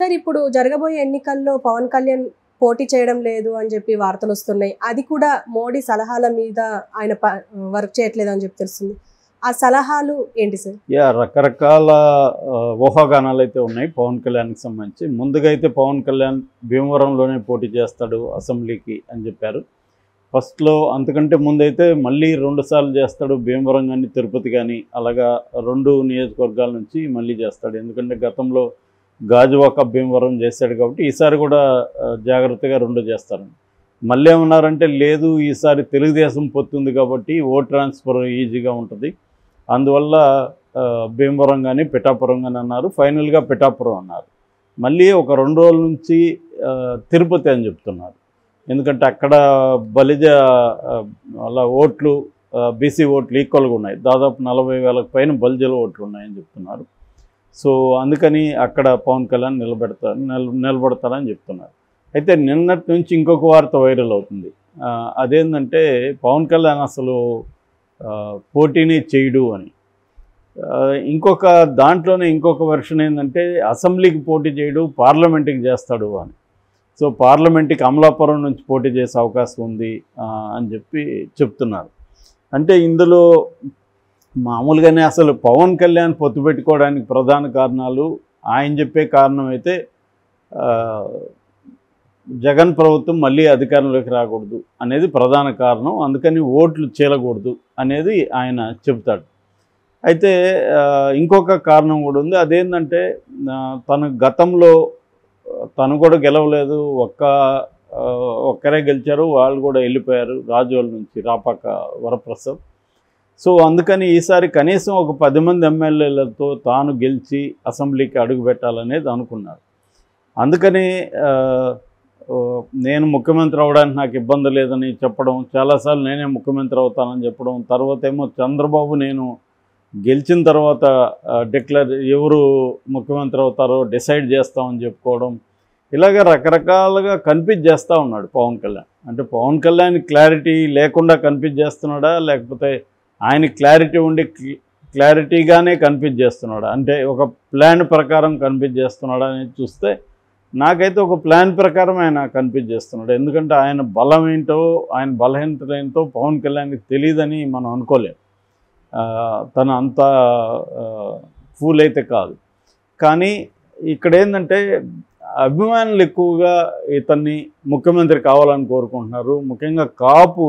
Sir ఇప్పుడు జరగబోయే ఎన్నికల్లో పవన్ కళ్యాణ్ పోటీ చేయడం లేదు అని చెప్పి వార్తలు వస్తున్నాయి. అది కూడా మోడీ సలహాల మీద ఆయన వర్క్ చేయట్లేదు అని చెప్పి తెలుస్తుంది. ఆ సలహాలు ఏంటి సార్? రకరకాల ఊహాగానాలు అయితే ఉన్నాయి పవన్ కళ్యాణ్కి సంబంధించి. ముందుగా అయితే పవన్ కళ్యాణ్ భీమవరంలోనే పోటీ చేస్తాడు అసెంబ్లీకి అని చెప్పారు. ఫస్ట్లో అంతకంటే ముందైతే మళ్ళీ 2 సార్లు చేస్తాడు, భీమవరం కానీ తిరుపతి కానీ, అలాగా 2 నియోజకవర్గాల నుంచి మళ్ళీ చేస్తాడు. ఎందుకంటే గతంలో గాజువాక భీమవరం చేశాడు కాబట్టి ఈసారి కూడా జాగ్రత్తగా 2 చేస్తారు. మళ్ళీ ఏమన్నారంటే లేదు, ఈసారి తెలుగుదేశం పొత్తుంది కాబట్టి ఓట్ ట్రాన్స్ఫర్ ఈజీగా ఉంటుంది, అందువల్ల భీమవరం కానీ పిఠాపురం కానీ అన్నారు. ఫైనల్గా పిఠాపురం అన్నారు. మళ్ళీ ఒక 2 రోజుల నుంచి తిరుపతి అని చెప్తున్నారు. ఎందుకంటే అక్కడ బలిజ అలా ఓట్లు బీసీ ఓట్లు ఈక్వల్గా ఉన్నాయి, దాదాపు 40,000 పైన బలిజల ఓట్లు ఉన్నాయని చెప్తున్నారు. సో అందుకని అక్కడ పవన్ కళ్యాణ్ నిలబడతారని చెప్తున్నారు. అయితే నిన్నటి నుంచి ఇంకొక వార్త వైరల్ అవుతుంది. అదేంటంటే పవన్ కళ్యాణ్ అసలు పోటీని చేయడు అని. ఇంకొక దాంట్లోనే ఇంకొక వెర్షన్ ఏంటంటే అసెంబ్లీకి పోటీ చేయడు, పార్లమెంట్కి చేస్తాడు అని. సో పార్లమెంట్కి అమలాపురం నుంచి పోటీ చేసే అవకాశం ఉంది అని చెప్పి చెప్తున్నారు. అంటే ఇందులో మామూలుగానే అసలు పవన్ కళ్యాణ్ పొత్తు పెట్టుకోవడానికి ప్రధాన కారణాలు ఆయన చెప్పే కారణం అయితే జగన్ ప్రభుత్వం మళ్ళీ అధికారంలోకి రాకూడదు అనేది ప్రధాన కారణం, అందుకని ఓట్లు చీలకూడదు అనేది ఆయన చెప్తాడు. అయితే ఇంకొక కారణం కూడా ఉంది. అదేంటంటే తను గతంలో తను కూడా గెలవలేదు, ఒక్కరే గెలిచారు, వాళ్ళు కూడా వెళ్ళిపోయారు రాజోల నుంచి, రాపాక వరప్రసాద్. సో అందుకని ఈసారి కనీసం ఒక 10 మంది ఎమ్మెల్యేలతో తాను గెలిచి అసెంబ్లీకి అడుగు పెట్టాలనేది అనుకున్నారు. అందుకని నేను ముఖ్యమంత్రి అవ్వడానికి నాకు ఇబ్బంది లేదని చెప్పడం, చాలాసార్లు నేనే ముఖ్యమంత్రి అవుతానని చెప్పడం, తర్వాత ఏమో చంద్రబాబు నేను గెలిచిన తర్వాత ఎవరు ముఖ్యమంత్రి అవుతారో డిసైడ్ చేస్తామని చెప్పుకోవడం, ఇలాగ రకరకాలుగా కన్ఫ్యూజ్ చేస్తూ ఉన్నాడు పవన్ కళ్యాణ్. అంటే పవన్ కళ్యాణ్ క్లారిటీ లేకుండా కన్ఫ్యూజ్ చేస్తున్నాడా, లేకపోతే ఆయన క్లారిటీ ఉండి క్లారిటీగానే కన్ఫ్యూజ్ చేస్తున్నాడా, అంటే ఒక ప్లాన్ ప్రకారం కన్ఫ్యూజ్ చేస్తున్నాడా అనేది చూస్తే నాకైతే ఒక ప్లాన్ ప్రకారం ఆయన కన్ఫ్యూజ్ చేస్తున్నాడు. ఎందుకంటే ఆయన బలం ఏంటో, ఆయన బలహీనత ఏంటో పవన్ కళ్యాణ్కి తెలియదని మనం అనుకోలేం. తను అంత ఫూల్ అయితే కాదు. కానీ ఇక్కడ ఏంటంటే అభిమానులు ఎక్కువగా ఇతన్ని ముఖ్యమంత్రి కావాలని కోరుకుంటున్నారు. ముఖ్యంగా కాపు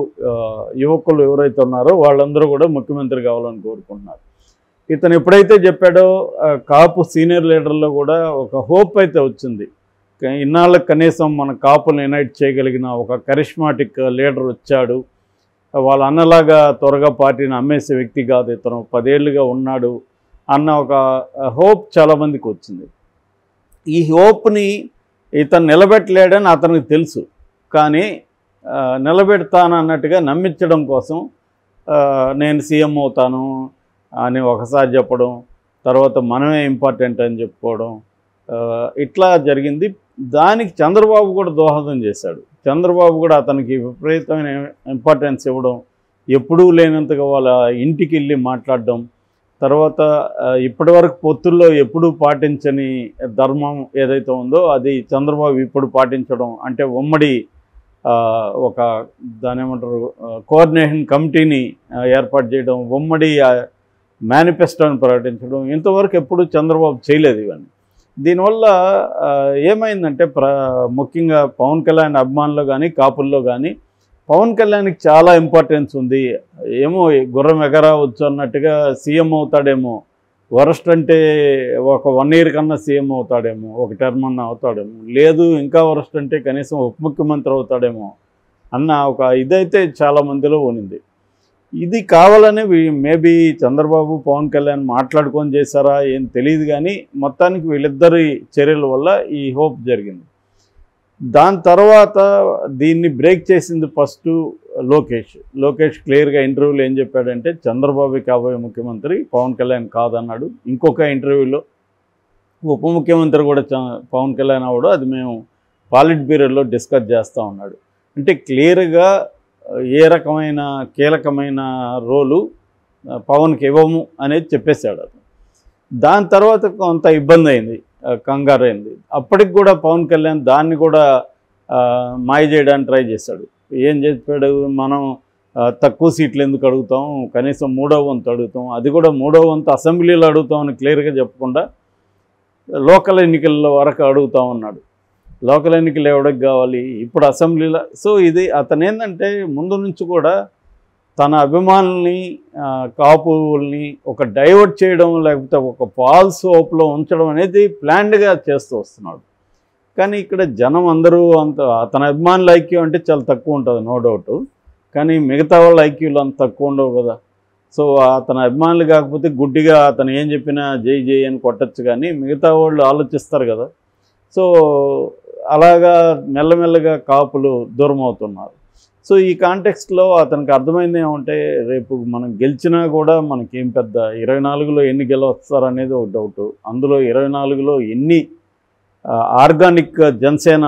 యువకులు ఎవరైతే ఉన్నారో వాళ్ళందరూ కూడా ముఖ్యమంత్రి కావాలని కోరుకుంటున్నారు. ఇతను ఎప్పుడైతే చెప్పాడో కాపు సీనియర్ లీడర్లో కూడా ఒక హోప్ అయితే వచ్చింది. ఇన్నాళ్ళకి కనీసం మన కాపులను యునైట్ చేయగలిగిన ఒక కరిష్మాటిక్ లీడర్ వచ్చాడు, వాళ్ళ అన్నలాగా త్వరగా పార్టీని అమ్మేసే వ్యక్తి కాదు ఇతను, 10 ఏళ్ళుగా ఉన్నాడు అన్న ఒక హోప్ చాలామందికి వచ్చింది. ఈ హోప్ని ఇతను నిలబెట్టలేడని అతనికి తెలుసు. కానీ నిలబెడతానన్నట్టుగా నమ్మించడం కోసం నేను సీఎం అవుతాను అని ఒకసారి చెప్పడం, తర్వాత మనమే ఇంపార్టెంట్ అని చెప్పుకోవడం, ఇట్లా జరిగింది. దానికి చంద్రబాబు కూడా దోహదం చేశాడు. చంద్రబాబు కూడా అతనికి విపరీతమైన ఇంపార్టెన్స్ ఇవ్వడం, ఎప్పుడూ లేనంతగా వాళ్ళ ఇంటికి వెళ్ళి మాట్లాడడం, తర్వాత ఇప్పటివరకు పొత్తుల్లో ఎప్పుడూ పాటించని ధర్మం ఏదైతే ఉందో అది చంద్రబాబు ఇప్పుడు పాటించడం, అంటే ఉమ్మడి ఒక దాని ఏమంటారు కోఆర్డినేషన్ కమిటీని ఏర్పాటు చేయడం, ఉమ్మడి మేనిఫెస్టోని ప్రకటించడం, ఇంతవరకు ఎప్పుడు చంద్రబాబు చేయలేదు ఇవన్నీ. దీనివల్ల ఏమైందంటే ముఖ్యంగా పవన్ కళ్యాణ్ అభిమానుల్లో కానీ కాపుల్లో కానీ పవన్ కళ్యాణ్కి చాలా ఇంపార్టెన్స్ ఉంది. ఏమో గుర్రం ఎగరవచ్చు అన్నట్టుగా సీఎం అవుతాడేమో, వరస్ట్ అంటే ఒక 1 ఇయర్ కన్నా సీఎం అవుతాడేమో, ఒక టర్మ్ అన్న అవుతాడేమో, లేదు ఇంకా వరస్ట్ అంటే కనీసం ఉప ముఖ్యమంత్రి అవుతాడేమో అన్న ఒక ఇదైతే చాలామందిలో ఉనింది. ఇది కావాలని మేబీ చంద్రబాబు పవన్ కళ్యాణ్ మాట్లాడుకొని చేశారా ఏం తెలియదు, కానీ మొత్తానికి వీళ్ళిద్దరి చర్యల వల్ల ఈ హోప్ జరిగింది. దాని తర్వాత దీన్ని బ్రేక్ చేసింది ఫస్ట్ లోకేష్ క్లియర్గా ఇంటర్వ్యూలో ఏం చెప్పాడంటే చంద్రబాబు కాబోయే ముఖ్యమంత్రి పవన్ కళ్యాణ్ కాదన్నాడు. ఇంకొక ఇంటర్వ్యూలో ఉప ముఖ్యమంత్రి కూడా పవన్ కళ్యాణ్ అవ్వడు, అది మేము పాలిట్ బ్యూరోలో డిస్కస్ చేస్తూ ఉన్నాడు. అంటే క్లియర్గా ఏ రకమైన కీలకమైన రోలు పవన్కి ఇవ్వము అనేది చెప్పేశాడు అతను. దాని తర్వాత కొంత ఇబ్బంది అయింది, కంగారు అయింది. అప్పటికి కూడా పవన్ కళ్యాణ్ దాన్ని కూడా మాయ చేయడానికి ట్రై చేశాడు. ఏం చెప్పాడు, మనం తక్కువ సీట్లు ఎందుకు అడుగుతాం, కనీసం 3వ వంతు అడుగుతాం, అది కూడా 3వ వంతు అసెంబ్లీలో అడుగుతామని క్లియర్గా చెప్పకుండా లోకల్ ఎన్నికల్లో వరకు అడుగుతా ఉన్నాడు. లోకల్ ఎన్నికలు ఎవరికి కావాలి, ఇప్పుడు అసెంబ్లీలో. సో ఇది అతను ఏంటంటే ముందు నుంచి కూడా తన అభిమానుల్ని కాపుల్ని ఒక డైవర్ట్ చేయడం, లేకపోతే ఒక ఫాల్స్ హోప్లో ఉంచడం అనేది ప్లాన్డ్గా చేస్తూ వస్తున్నాడు. కానీ ఇక్కడ జనం అందరూ అంత అతని అభిమానుల ఐక్యం అంటే చాలా తక్కువ ఉంటుంది, నో డౌట్. కానీ మిగతా వాళ్ళ ఐక్యూలు అంత తక్కువ ఉండవు కదా. సో అతని అభిమానులు కాకపోతే గుడ్డిగా అతను ఏం చెప్పినా జై జై అని కొట్టచ్చు, కానీ మిగతా వాళ్ళు ఆలోచిస్తారు కదా. సో అలాగా మెల్లమెల్లగా కాపులు దూరం అవుతున్నారు. సో ఈ కాంటెక్స్ట్లో అతనికి అర్థమైంది ఏమంటే, రేపు మనం గెలిచినా కూడా మనకేం పెద్ద 24లో ఎన్ని గెలవస్తారనేది ఒక డౌటు. అందులో 24లో ఎన్ని ఆర్గానిక్ జనసేన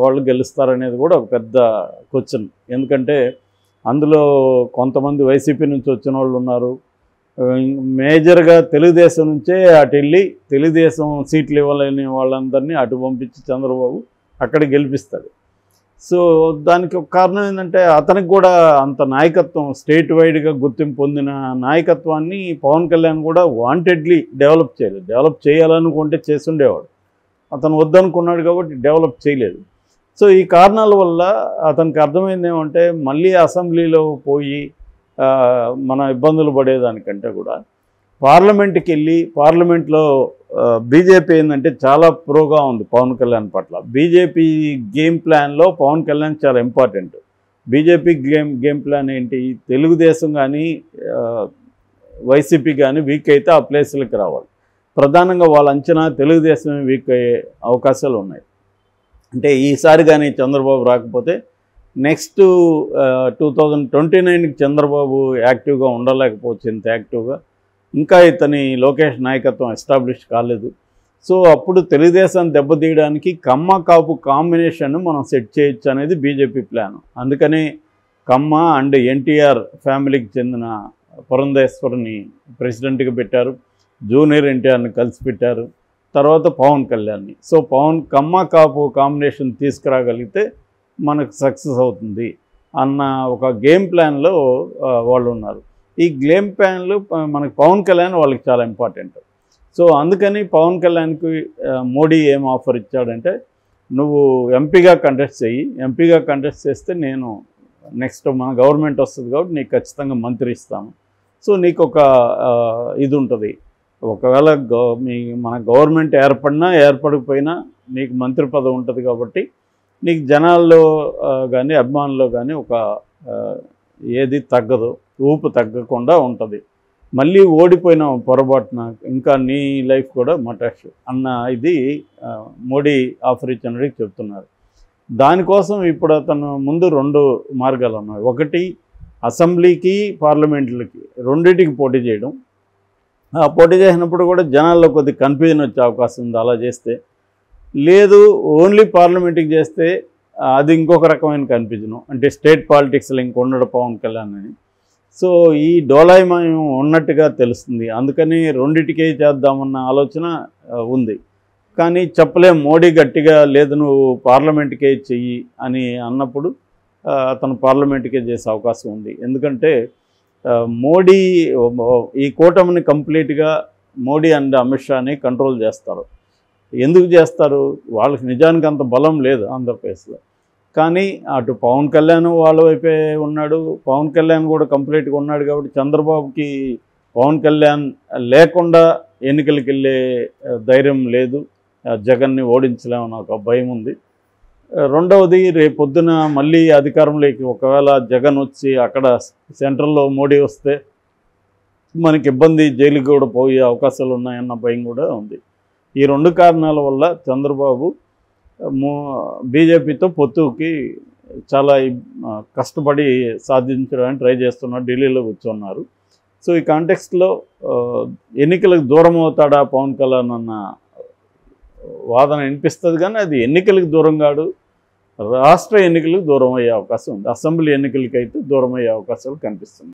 వాళ్ళు గెలుస్తారనేది కూడా ఒక పెద్ద క్వశ్చన్. ఎందుకంటే అందులో కొంతమంది వైసీపీ నుంచి వచ్చిన వాళ్ళు ఉన్నారు, మేజర్గా తెలుగుదేశం నుంచే అటు వెళ్ళి తెలుగుదేశం సీట్లు ఇవ్వలేని వాళ్ళందరినీ అటు పంపించి చంద్రబాబు అక్కడ గెలిపిస్తాడు. సో దానికి ఒక కారణం ఏంటంటే అతనికి కూడా అంత నాయకత్వం, స్టేట్ వైడ్గా గుర్తింపు పొందిన నాయకత్వాన్ని పవన్ కళ్యాణ్ కూడా వాంటెడ్లీ డెవలప్ చేయలేదు. డెవలప్ చేయాలనుకుంటే చేసుండేవాడు, అతను వద్దనుకున్నాడు కాబట్టి డెవలప్ చేయలేదు. సో ఈ కారణాల వల్ల అతనికి అర్థమైంది ఏమంటే, మళ్ళీ అసెంబ్లీలో పోయి మన ఇబ్బందులు పడేదానికంటే కూడా పార్లమెంట్కి వెళ్ళి పార్లమెంట్లో బీజేపీ ఏంటంటే చాలా ప్రోగా ఉంది పవన్ కళ్యాణ్ పట్ల. బీజేపీ గేమ్ ప్లాన్లో పవన్ కళ్యాణ్ చాలా ఇంపార్టెంట్. బీజేపీ గేమ్ ప్లాన్ ఏంటి, తెలుగుదేశం కానీ వైసీపీ కానీ వీక్ అయితే ఆ ప్లేస్లకి రావాలి. ప్రధానంగా వాళ్ళ అంచనా తెలుగుదేశం వీక్ అయ్యే అవకాశాలు ఉన్నాయి. అంటే ఈసారి కానీ చంద్రబాబు రాకపోతే నెక్స్ట్ 2029కి చంద్రబాబు యాక్టివ్గా ఉండలేకపోవచ్చు, ఇంత యాక్టివ్గా. ఇంకా ఇతని లోకేష్ నాయకత్వం ఎస్టాబ్లిష్ కాలేదు. సో అప్పుడు తెలుగుదేశం దెబ్బతీయడానికి కమ్మ కాపు కాంబినేషన్ మనం సెట్ చేయొచ్చు అనేది బీజేపీ ప్లాన్. అందుకని కమ్మ అండ్ ఎన్టీఆర్ ఫ్యామిలీకి చెందిన పురంధేశ్వరిని ప్రెసిడెంట్గా పెట్టారు, జూనియర్ ఎన్టీఆర్ని కలిసి పెట్టారు, తర్వాత పవన్ కళ్యాణ్ని. సో కమ్మ కాపు కాంబినేషన్ తీసుకురాగలిగితే మనకు సక్సెస్ అవుతుంది అన్న ఒక గేమ్ ప్లాన్లో వాళ్ళు ఉన్నారు. ఈ గేమ్ ప్లాన్లు మనకు పవన్ కళ్యాణ్ వాళ్ళకి చాలా ఇంపార్టెంట్. సో అందుకని పవన్ కళ్యాణ్కి మోడీ ఏం ఆఫర్ ఇచ్చాడంటే, నువ్వు ఎంపీగా కంటెస్ట్ చెయ్యి, ఎంపీగా కంటెస్ట్ చేస్తే నేను నెక్స్ట్ మన గవర్నమెంట్ వస్తుంది కాబట్టి నీకు ఖచ్చితంగా మంత్రి ఇస్తాను. సో నీకు ఒక ఇది ఉంటుంది, ఒకవేళ మన గవర్నమెంట్ ఏర్పడినా ఏర్పడకపోయినా నీకు మంత్రి పదవి ఉంటుంది కాబట్టి నీకు జనాల్లో కానీ అభిమానుల్లో కానీ ఒక ఏది తగ్గదు, ఊపు తగ్గకుండా ఉంటుంది. మళ్ళీ ఓడిపోయిన పొరపాటున ఇంకా నీ లైఫ్ కూడా మటాష్ అన్న ఇది మోడీ ఆఫర్ ఇచ్చినడికి చెప్తున్నారు. దానికోసం ఇప్పుడు అతను ముందు 2 మార్గాలు ఉన్నాయి. ఒకటి అసెంబ్లీకి పార్లమెంట్లకి రెండింటికి పోటీ చేయడం. ఆ పోటీ చేసినప్పుడు కూడా జనాల్లో కొద్ది కన్ఫ్యూజన్ వచ్చే అవకాశం ఉంది అలా చేస్తే. లేదు ఓన్లీ పార్లమెంట్కి చేస్తే అది ఇంకొక రకమైన కన్ఫ్యూజను, అంటే స్టేట్ పాలిటిక్స్లో ఇంకొండడు పవన్ కళ్యాణ్ అని. సో ఈ డోలాయమయం ఉన్నట్టుగా తెలుస్తుంది. అందుకని రెండిటికే చేద్దామన్న ఆలోచన ఉంది. కానీ చెప్పలేం, మోడీ గట్టిగా లేదు నువ్వు పార్లమెంట్కే చెయ్యి అని అన్నప్పుడు అతను పార్లమెంట్కే చేసే అవకాశం ఉంది. ఎందుకంటే మోడీ ఈ కూటమిని కంప్లీట్గా Modi and Amit Shani control చేస్తారు. ఎందుకు చేస్తారు, వాళ్ళకి నిజానికి అంత బలం లేదు ఆంధ్రప్రదేశ్లో. కానీ అటు పవన్ కళ్యాణ్ వాళ్ళ వైపే ఉన్నాడు, పవన్ కళ్యాణ్ కూడా కంప్లీట్గా ఉన్నాడు కాబట్టి చంద్రబాబుకి పవన్ కళ్యాణ్ లేకుండా ఎన్నికలకు వెళ్ళే ధైర్యం లేదు, జగన్ని ఓడించలేమన్న ఒక భయం ఉంది. రెండవది రేపొద్దున మళ్ళీ అధికారంలోకి ఒకవేళ జగన్ వచ్చి అక్కడ సెంట్రల్లో మోడీ వస్తే మనకి ఇబ్బంది, జైలుకి కూడా పోయే అవకాశాలు ఉన్నాయన్న భయం కూడా ఉంది. ఈ 2 కారణాల వల్ల చంద్రబాబు బీజేపీతో పొత్తుకి చాలా కష్టపడి సాధించడానికి ట్రై చేస్తున్నారు, ఢిల్లీలో కూర్చున్నారు. సో ఈ కాంటెక్స్ట్లో ఎన్నికలకు దూరం అవుతాడా పవన్ కళ్యాణ్ అన్న వాదన వినిపిస్తుంది. కానీ అది ఎన్నికలకు దూరం కాదు, రాష్ట్ర ఎన్నికలకు దూరం అయ్యే అవకాశం ఉంది, అసెంబ్లీ ఎన్నికలకైతే దూరం అయ్యే అవకాశాలు కనిపిస్తుంది.